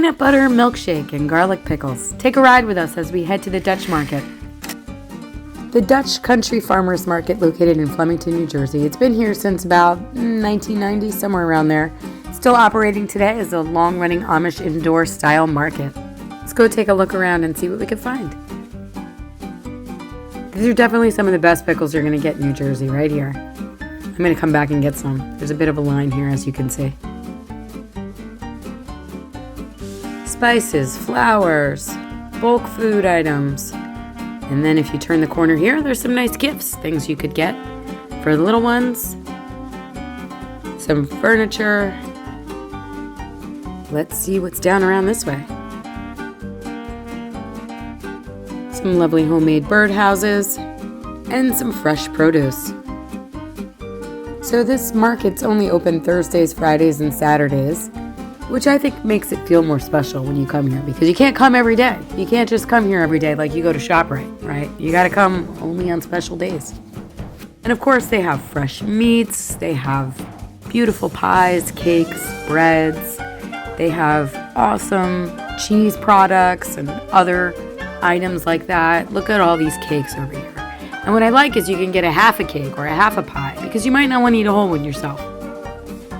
peanut butter milkshake and garlic pickles. Take a ride with us as we head to the Dutch market. The Dutch Country Farmers Market, located in Flemington, New Jersey. It's been here since about 1990, somewhere around there. Still operating today as a long-running Amish indoor-style market. Let's go take a look around and see what we can find. These are definitely some of the best pickles you're going to get in New Jersey, right here. I'm going to come back and get some. There's a bit of a line here, as you can see. Spices, flowers, bulk food items. And then if you turn the corner here, there's some nice gifts, things you could get for the little ones. Some furniture. Let's see what's down around this way. Some lovely homemade birdhouses and some fresh produce. So this market's only open Thursdays, Fridays, and Saturdays, which I think makes it feel more special when you come here, because you can't come every day. You can't just come here every day like you go to ShopRite, right? You gotta come only on special days. And of course they have fresh meats, they have beautiful pies, cakes, breads, they have awesome cheese products and other items like that. Look at all these cakes over here. And what I like is you can get a half a cake or a half a pie, because you might not want to eat a whole one yourself.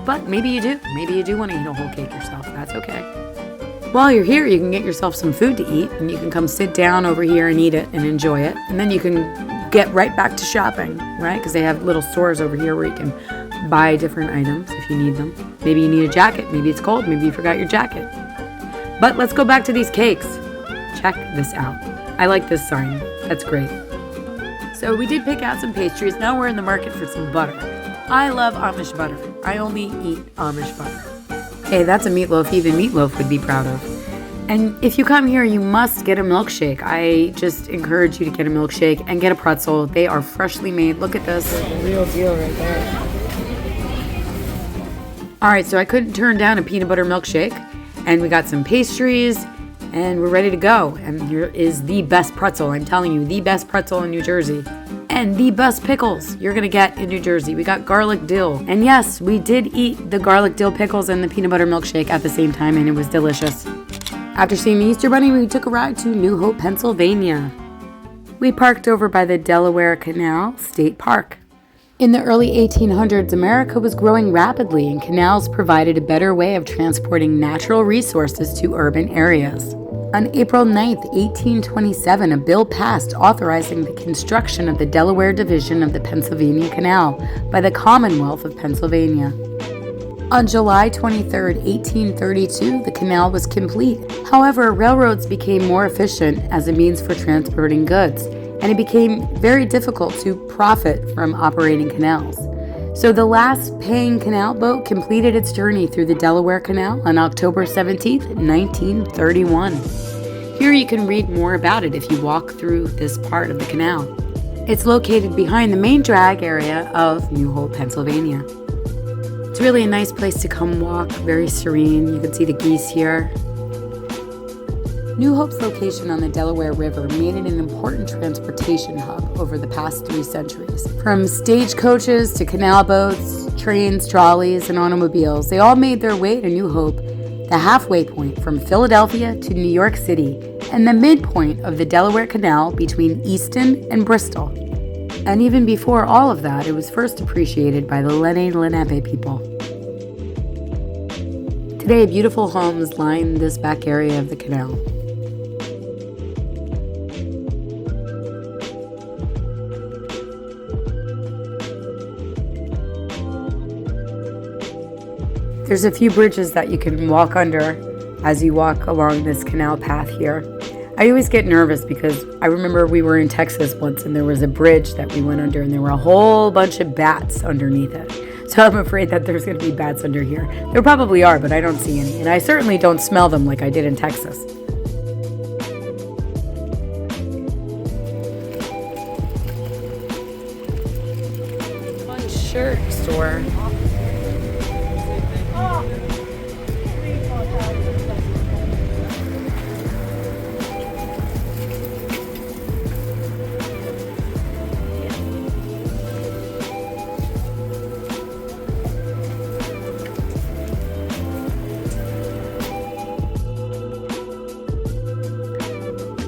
But maybe you do. Maybe you do want to eat a whole cake yourself. That's okay. While you're here, you can get yourself some food to eat, and you can come sit down over here and eat it and enjoy it. And then you can get right back to shopping, right? Because they have little stores over here where you can buy different items if you need them. Maybe you need a jacket. Maybe it's cold. Maybe you forgot your jacket. But let's go back to these cakes. Check this out. I like this sign. That's great. So we did pick out some pastries. Now we're in the market for some butter. I love Amish butter. I only eat Amish butter. Hey, that's a meatloaf even Meatloaf would be proud of. And if you come here, you must get a milkshake. I just encourage you to get a milkshake and get a pretzel. They are freshly made. Look at this. The real deal right there. All right, so I couldn't turn down a peanut butter milkshake. And we got some pastries. And we're ready to go. And here is the best pretzel. I'm telling you, the best pretzel in New Jersey. And the best pickles you're going to get in New Jersey. We got garlic dill. And yes, we did eat the garlic dill pickles and the peanut butter milkshake at the same time, and it was delicious. After seeing the Easter Bunny, we took a ride to New Hope, Pennsylvania. We parked over by the Delaware Canal State Park. In the early 1800s, America was growing rapidly, and canals provided a better way of transporting natural resources to urban areas. On April 9, 1827, a bill passed authorizing the construction of the Delaware Division of the Pennsylvania Canal by the Commonwealth of Pennsylvania. On July 23, 1832, the canal was complete. However, railroads became more efficient as a means for transporting goods, and it became very difficult to profit from operating canals. So the last paying canal boat completed its journey through the Delaware Canal on October 17, 1931. Here you can read more about it if you walk through this part of the canal. It's located behind the main drag area of New Hope, Pennsylvania. It's really a nice place to come walk, very serene. You can see the geese here. New Hope's location on the Delaware River made it an important transportation hub over the past 3 centuries. From stagecoaches to canal boats, trains, trolleys, and automobiles, they all made their way to New Hope, the halfway point from Philadelphia to New York City, and the midpoint of the Delaware Canal between Easton and Bristol. And even before all of that, it was first appreciated by the Lenape people. Today, beautiful homes line this back area of the canal. There's a few bridges that you can walk under as you walk along this canal path here. I always get nervous because I remember we were in Texas once and there was a bridge that we went under and there were a whole bunch of bats underneath it. So I'm afraid that there's going to be bats under here. There probably are, but I don't see any. And I certainly don't smell them like I did in Texas. Fun shirt store.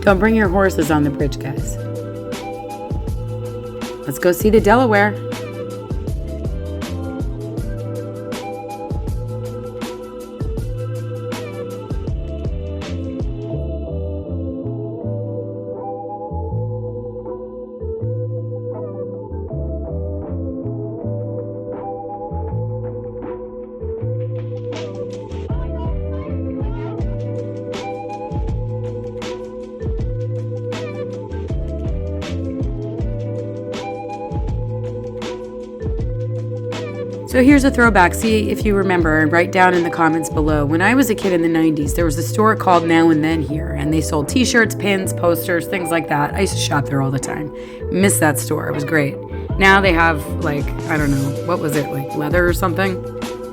Don't bring your horses on the bridge, guys. Let's go see the Delaware. So here's a throwback. See if you remember, and write down in the comments below. When I was a kid in the 90s, there was a store called Now and Then here, and they sold t-shirts, pins, posters, things like that. I used to shop there all the time. Miss that store. It was great. Now they have, like, I don't know, what was it, like leather or something?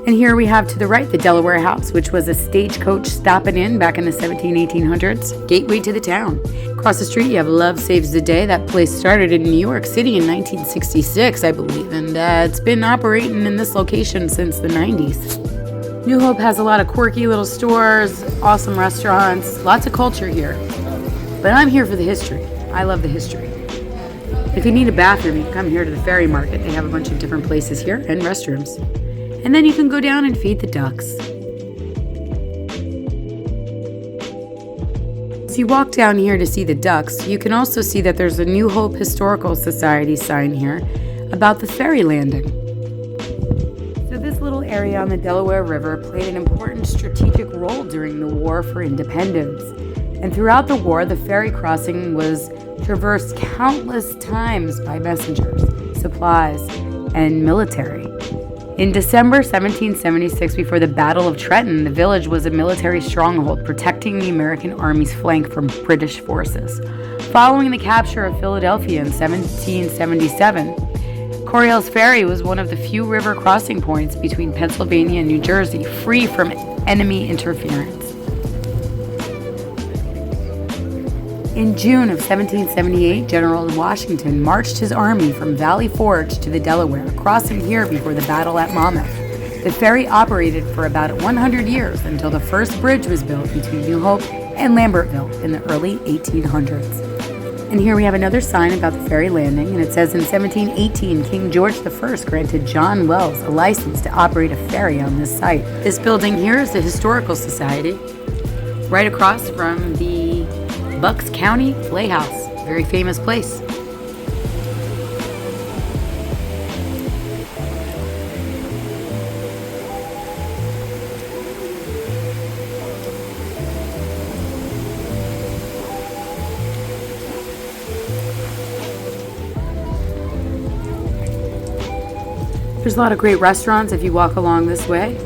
And here we have to the right the Delaware House, which was a stagecoach stopping in back in the 1800s. Gateway to the town. Across the street, you have Love Saves the Day. That place started in New York City in 1966, I believe, and it's been operating in this location since the 90s. New Hope has a lot of quirky little stores, awesome restaurants, lots of culture here. But I'm here for the history. I love the history. If you need a bathroom, you can come here to the ferry market. They have a bunch of different places here and restrooms. And then you can go down and feed the ducks. As you walk down here to see the ducks, you can also see that there's a New Hope Historical Society sign here about the ferry landing. So this little area on the Delaware River played an important strategic role during the War for Independence. And throughout the war, the ferry crossing was traversed countless times by messengers, supplies, and military. In December 1776, before the Battle of Trenton, the village was a military stronghold protecting the American Army's flank from British forces. Following the capture of Philadelphia in 1777, Coryell's Ferry was one of the few river crossing points between Pennsylvania and New Jersey, free from enemy interference. In June of 1778, General Washington marched his army from Valley Forge to the Delaware, crossing here before the battle at Monmouth. The ferry operated for about 100 years until the first bridge was built between New Hope and Lambertville in the early 1800s. And here we have another sign about the ferry landing, and it says in 1718, King George I granted John Wells a license to operate a ferry on this site. This building here is the Historical Society, right across from the Bucks County Playhouse, very famous place. There's a lot of great restaurants if you walk along this way.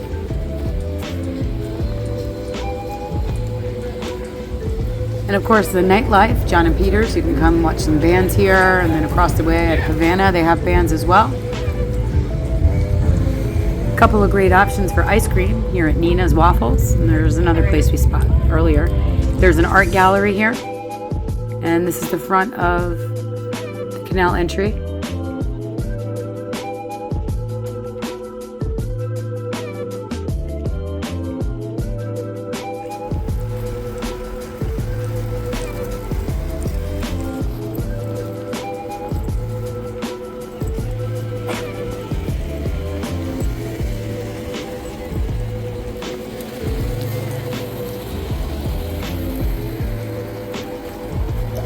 And of course, the nightlife, John and Peter's. You can come watch some bands here, and then across the way at Havana, they have bands as well. A couple of great options for ice cream here at Nina's Waffles, and there's another place we spotted earlier. There's an art gallery here, and this is the front of the canal entry.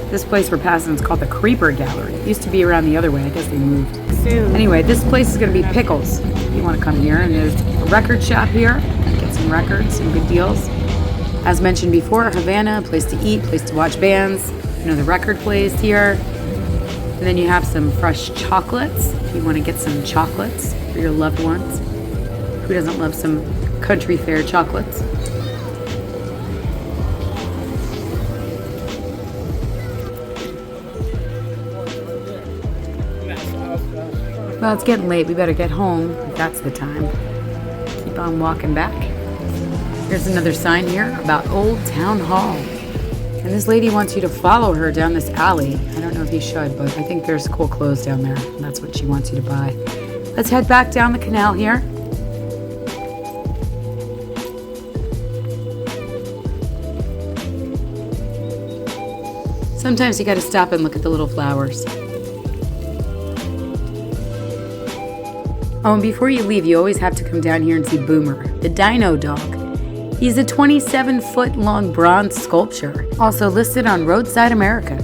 This place we're passing is called the Creeper Gallery. It used to be around the other way. I guess they moved. Anyway, this place is going to be Pickles. If you want to come here. And there's a record shop here. Get some records, some good deals. As mentioned before, Havana, a place to eat, place to watch bands. You know, the record plays here. And then you have some fresh chocolates. If you want to get some chocolates for your loved ones. Who doesn't love some country fair chocolates? Well, it's getting late. We better get home if that's the time. Keep on walking back. Here's another sign here about Old Town Hall. And this lady wants you to follow her down this alley. I don't know if you should, but I think there's cool clothes down there. And that's what she wants you to buy. Let's head back down the canal here. Sometimes you gotta stop and look at the little flowers. Oh, and before you leave, you always have to come down here and see Boomer, the dino dog. He's a 27-foot long bronze sculpture, also listed on Roadside America.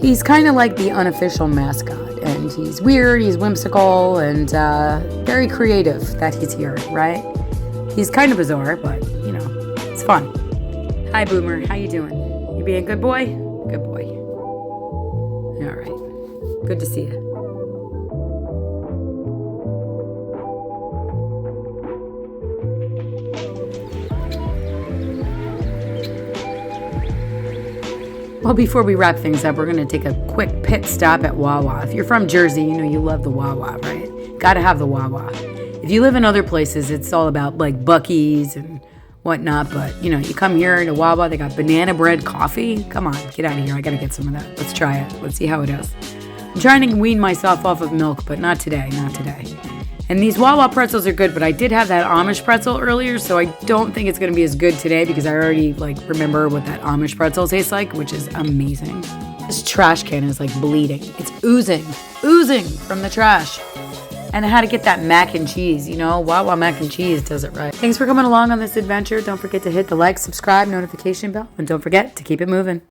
He's kind of like the unofficial mascot, and he's weird, he's whimsical, and very creative that he's here, right? He's kind of bizarre, but, you know, it's fun. Hi, Boomer. How you doing? You being a good boy? Good boy. All right. Good to see you. Well, before we wrap things up, we're going to take a quick pit stop at Wawa. If you're from Jersey, you know you love the Wawa, right? Got to have the Wawa. If you live in other places, it's all about like Buc-ee's and whatnot. But, you know, you come here to Wawa, they got banana bread coffee. Come on, get out of here. I got to get some of that. Let's try it. Let's see how it is. I'm trying to wean myself off of milk, but not today, not today. And these Wawa pretzels are good, but I did have that Amish pretzel earlier, so I don't think it's going to be as good today because I already remember what that Amish pretzel tastes like, which is amazing. This trash can is bleeding. It's oozing from the trash. And I had to get that mac and cheese, you know, Wawa mac and cheese does it right. Thanks for coming along on this adventure. Don't forget to hit the like, subscribe, notification bell, and don't forget to keep it moving.